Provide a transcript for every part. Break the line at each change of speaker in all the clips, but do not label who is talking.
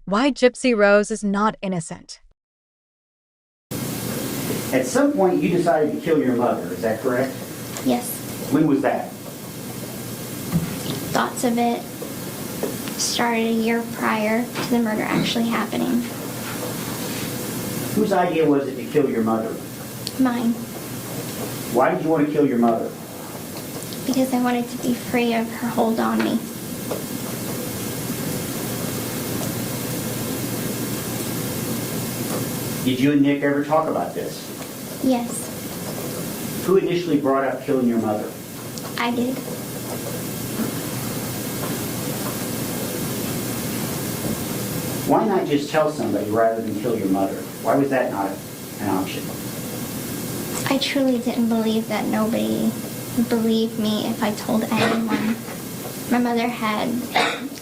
Why Gypsy Rose is not innocent.
At some point, you decided to kill your mother, is that correct?
Yes.
When was that?
Thoughts of it started a year prior to the murder actually happening.
Whose idea was it to kill your mother?
Mine.
Why did you want to kill your mother?
Because I wanted to be free of her hold on me.
Did you and Nick ever talk about this?
Yes,
Who initially brought up killing your mother?
I did.
Why not just tell somebody rather than kill your mother? Why was that not an option?
I truly didn't believe that nobody would believe me if I told anyone. My mother had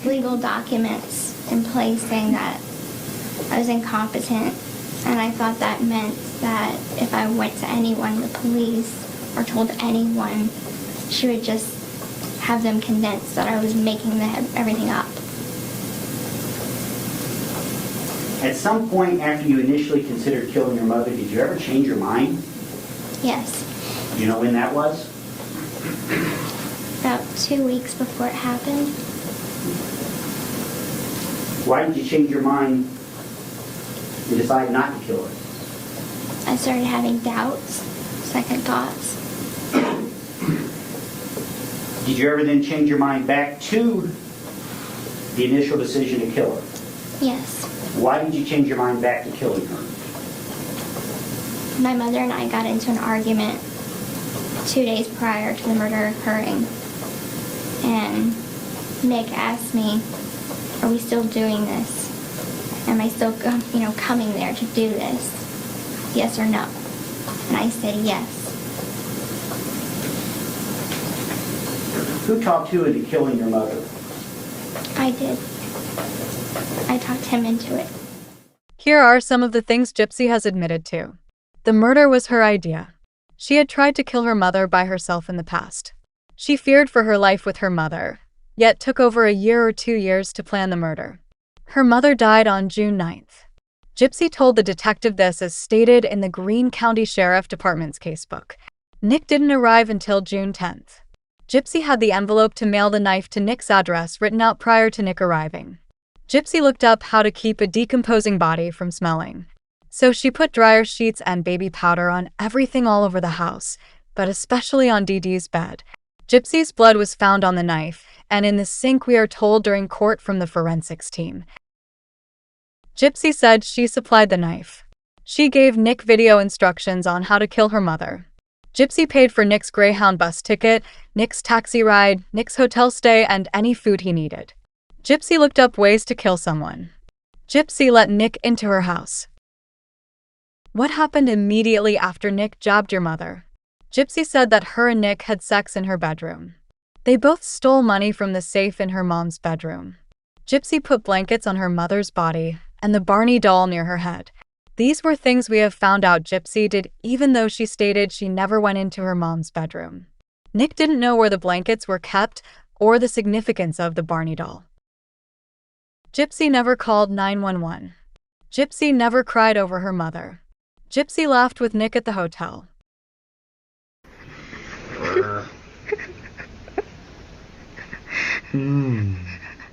legal documents in place saying that I was incompetent, and I thought that meant that if I went to anyone, the police, or told anyone, she would just have them convinced that I was making everything up.
At some point after you initially considered killing your mother, did you ever change your mind?
Yes.
Do you know when that was?
About 2 weeks before it happened.
Why did you change your mind and decide not to kill her?
I started having doubts, second thoughts.
Did you ever then change your mind back to the initial decision to kill her?
Yes.
Why did you change your mind back to killing her?
My mother and I got into an argument 2 days prior to the murder occurring. And Nick asked me, are we still doing this? Am I still coming there to do this? Yes or no? And I said yes.
Who talked you into killing your mother?
I did. I talked him into it.
Here are some of the things Gypsy has admitted to. The murder was her idea. She had tried to kill her mother by herself in the past. She feared for her life with her mother, yet took over a year or 2 years to plan the murder. Her mother died on June 9th. Gypsy told the detective this as stated in the Greene County Sheriff Department's casebook. Nick didn't arrive until June 10th. Gypsy had the envelope to mail the knife to Nick's address written out prior to Nick arriving. Gypsy looked up how to keep a decomposing body from smelling. So she put dryer sheets and baby powder on everything all over the house, but especially on Dee Dee's bed. Gypsy's blood was found on the knife, and in the sink, we are told during court from the forensics team. Gypsy said she supplied the knife. She gave Nick video instructions on how to kill her mother. Gypsy paid for Nick's Greyhound bus ticket, Nick's taxi ride, Nick's hotel stay, and any food he needed. Gypsy looked up ways to kill someone. Gypsy let Nick into her house. What happened immediately after Nick jabbed your mother? Gypsy said that her and Nick had sex in her bedroom. They both stole money from the safe in her mom's bedroom. Gypsy put blankets on her mother's body and the Barney doll near her head. These were things we have found out Gypsy did even though she stated she never went into her mom's bedroom. Nick didn't know where the blankets were kept or the significance of the Barney doll. Gypsy never called 911. Gypsy never cried over her mother. Gypsy laughed with Nick at the hotel.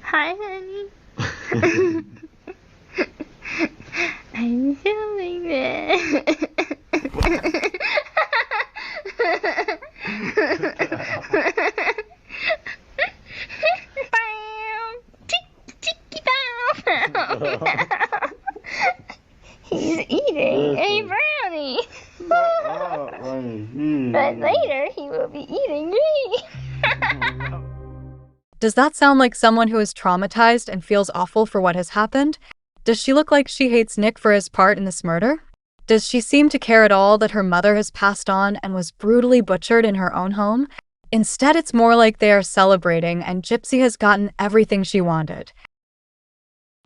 Hi, honey. I'm feeling it. He's eating a brownie. But later he will be eating me.
Does that sound like someone who is traumatized and feels awful for what has happened? Does she look like she hates Nick for his part in this murder? Does she seem to care at all that her mother has passed on and was brutally butchered in her own home? Instead, it's more like they are celebrating and Gypsy has gotten everything she wanted.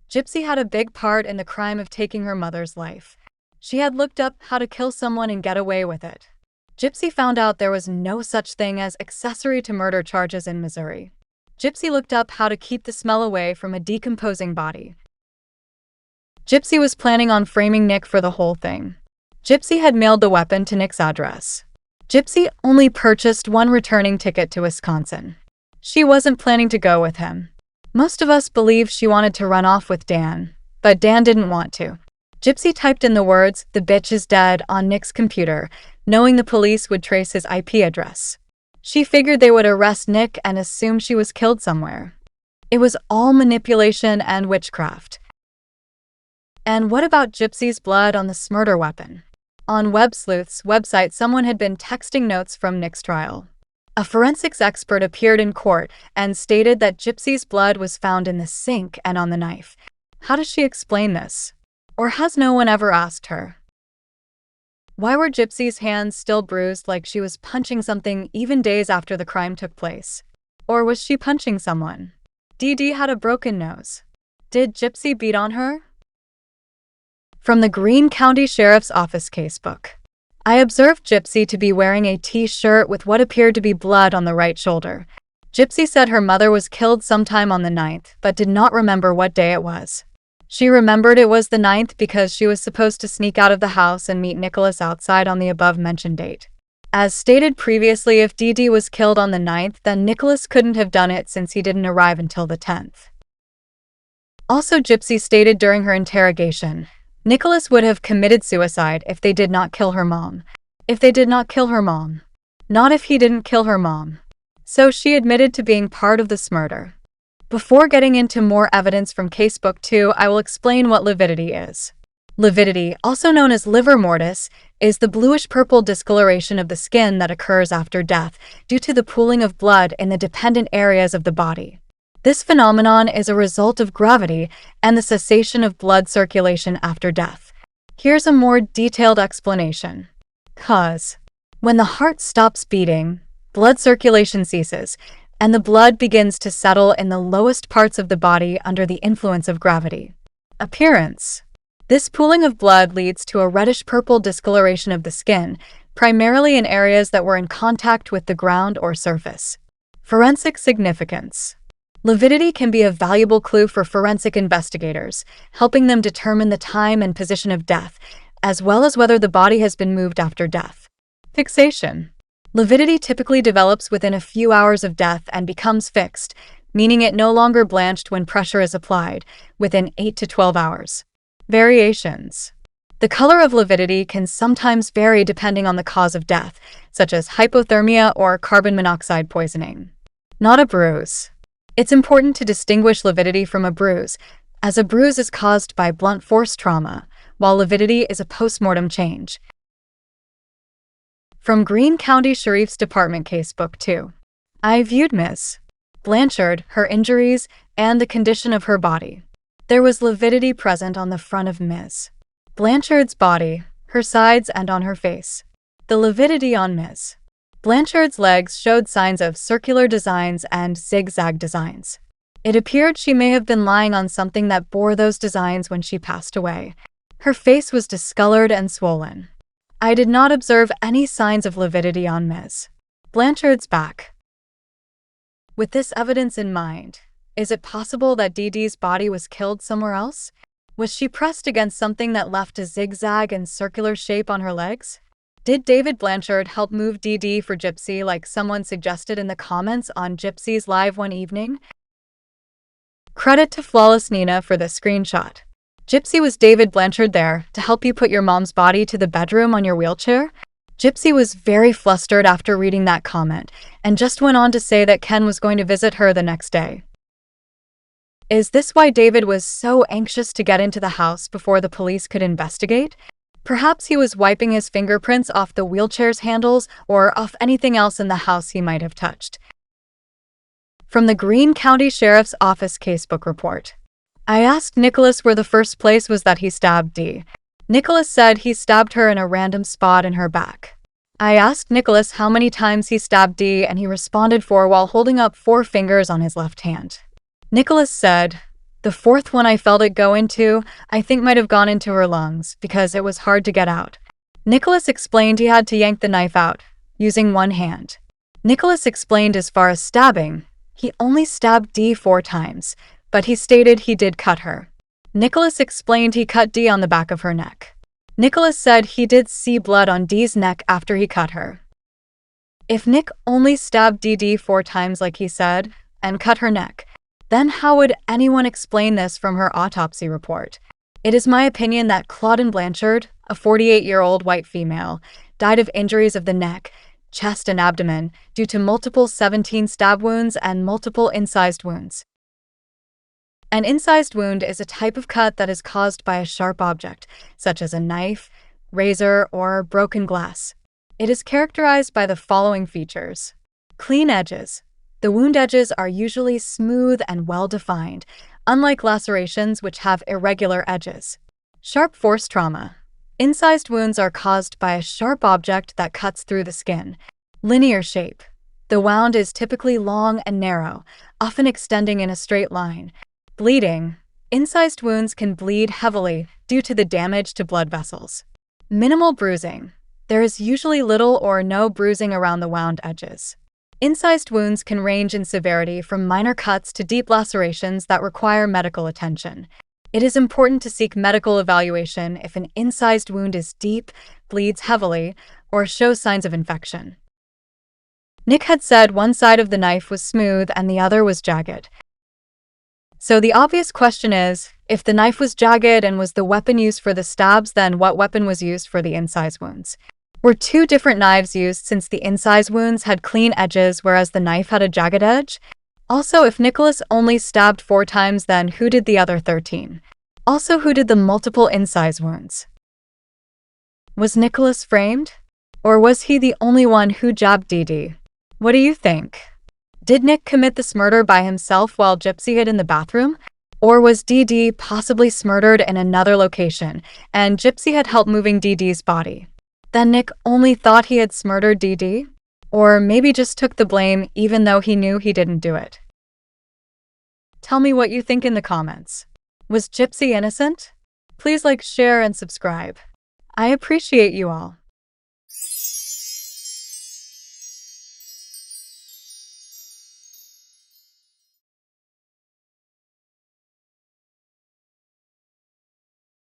Gypsy had a big part in the crime of taking her mother's life. She had looked up how to kill someone and get away with it. Gypsy found out there was no such thing as accessory to murder charges in Missouri. Gypsy looked up how to keep the smell away from a decomposing body. Gypsy was planning on framing Nick for the whole thing. Gypsy had mailed the weapon to Nick's address. Gypsy only purchased one returning ticket to Wisconsin. She wasn't planning to go with him. Most of us believe she wanted to run off with Dan, but Dan didn't want to. Gypsy typed in the words, "The bitch is dead," on Nick's computer, knowing the police would trace his IP address. She figured they would arrest Nick and assume she was killed somewhere. It was all manipulation and witchcraft. And what about Gypsy's blood on the murder weapon? On Web Sleuth's website, someone had been texting notes from Nick's trial. A forensics expert appeared in court and stated that Gypsy's blood was found in the sink and on the knife. How does she explain this? Or has no one ever asked her? Why were Gypsy's hands still bruised like she was punching something even days after the crime took place? Or was she punching someone? Dee Dee had a broken nose. Did Gypsy beat on her? From the Greene County Sheriff's Office casebook. I observed Gypsy to be wearing a t-shirt with what appeared to be blood on the right shoulder. Gypsy said her mother was killed sometime on the 9th, but did not remember what day it was. She remembered it was the 9th because she was supposed to sneak out of the house and meet Nicholas outside on the above-mentioned date. As stated previously, if Dee Dee was killed on the 9th, then Nicholas couldn't have done it since he didn't arrive until the 10th. Also, Gypsy stated during her interrogation, Nicholas would have committed suicide if they did not kill her mom. If they did not kill her mom. Not if he didn't kill her mom. So she admitted to being part of this murder. Before getting into more evidence from Casebook 2, I will explain what lividity is. Lividity, also known as livor mortis, is the bluish-purple discoloration of the skin that occurs after death due to the pooling of blood in the dependent areas of the body. This phenomenon is a result of gravity and the cessation of blood circulation after death. Here's a more detailed explanation. Cause. When the heart stops beating, blood circulation ceases, and the blood begins to settle in the lowest parts of the body under the influence of gravity. Appearance. This pooling of blood leads to a reddish-purple discoloration of the skin, primarily in areas that were in contact with the ground or surface. Forensic significance. Lividity can be a valuable clue for forensic investigators, helping them determine the time and position of death, as well as whether the body has been moved after death. Fixation. Lividity typically develops within a few hours of death and becomes fixed, meaning it no longer blanched when pressure is applied, within 8 to 12 hours. Variations. The color of lividity can sometimes vary depending on the cause of death, such as hypothermia or carbon monoxide poisoning. Not a bruise. It's important to distinguish lividity from a bruise, as a bruise is caused by blunt force trauma, while lividity is a postmortem change. From Greene County Sheriff's Department Casebook 2. I viewed Ms. Blanchard, her injuries, and the condition of her body. There was lividity present on the front of Ms. Blanchard's body, her sides, and on her face. The lividity on Ms. Blanchard's legs showed signs of circular designs and zigzag designs. It appeared she may have been lying on something that bore those designs when she passed away. Her face was discolored and swollen. I did not observe any signs of lividity on Ms. Blanchard's back. With this evidence in mind, is it possible that Dee Dee's body was killed somewhere else? Was she pressed against something that left a zigzag and circular shape on her legs? Did David Blanchard help move Dee Dee for Gypsy like someone suggested in the comments on Gypsy's live one evening? Credit to Flawless Nina for this screenshot. Gypsy, was David Blanchard there to help you put your mom's body to the bedroom on your wheelchair? Gypsy was very flustered after reading that comment and just went on to say that Ken was going to visit her the next day. Is this why David was so anxious to get into the house before the police could investigate? Perhaps he was wiping his fingerprints off the wheelchair's handles or off anything else in the house he might have touched. From the Greene County Sheriff's Office Casebook Report. I asked Nicholas where the first place was that he stabbed Dee. Nicholas said he stabbed her in a random spot in her back. I asked Nicholas how many times he stabbed Dee, and he responded 4 while holding up 4 fingers on his left hand. Nicholas said, the 4th one I felt it go into, I think might have gone into her lungs because it was hard to get out. Nicholas explained he had to yank the knife out, using one hand. Nicholas explained as far as stabbing, he only stabbed Dee 4 times, but he stated he did cut her. Nicholas explained he cut Dee on the back of her neck. Nicholas said he did see blood on Dee's neck after he cut her. If Nick only stabbed Dee 4 times like he said, and cut her neck, then how would anyone explain this from her autopsy report? It is my opinion that Claudine Blanchard, a 48-year-old white female, died of injuries of the neck, chest, and abdomen due to multiple 17 stab wounds and multiple incised wounds. An incised wound is a type of cut that is caused by a sharp object, such as a knife, razor, or broken glass. It is characterized by the following features. Clean edges. The wound edges are usually smooth and well-defined, unlike lacerations which have irregular edges. Sharp force trauma. Incised wounds are caused by a sharp object that cuts through the skin. Linear shape. The wound is typically long and narrow, often extending in a straight line. Bleeding. Incised wounds can bleed heavily due to the damage to blood vessels. Minimal bruising. There is usually little or no bruising around the wound edges. Incised wounds can range in severity from minor cuts to deep lacerations that require medical attention. It is important to seek medical evaluation if an incised wound is deep, bleeds heavily, or shows signs of infection. Nick had said one side of the knife was smooth and the other was jagged. So the obvious question is, if the knife was jagged and was the weapon used for the stabs, then what weapon was used for the incised wounds? Were 2 different knives used since the incised wounds had clean edges whereas the knife had a jagged edge? Also, if Nicholas only stabbed 4 times, then who did the other 13? Also, who did the multiple incised wounds? Was Nicholas framed? Or was he the only one who jabbed Dee? What do you think? Did Nick commit this murder by himself while Gypsy hid in the bathroom? Or was Dee possibly murdered in another location, and Gypsy had helped moving Dee's body? Then Nick only thought he had murdered Dee? Or maybe just took the blame even though he knew he didn't do it? Tell me what you think in the comments. Was Gypsy innocent? Please like, share, and subscribe. I appreciate you all.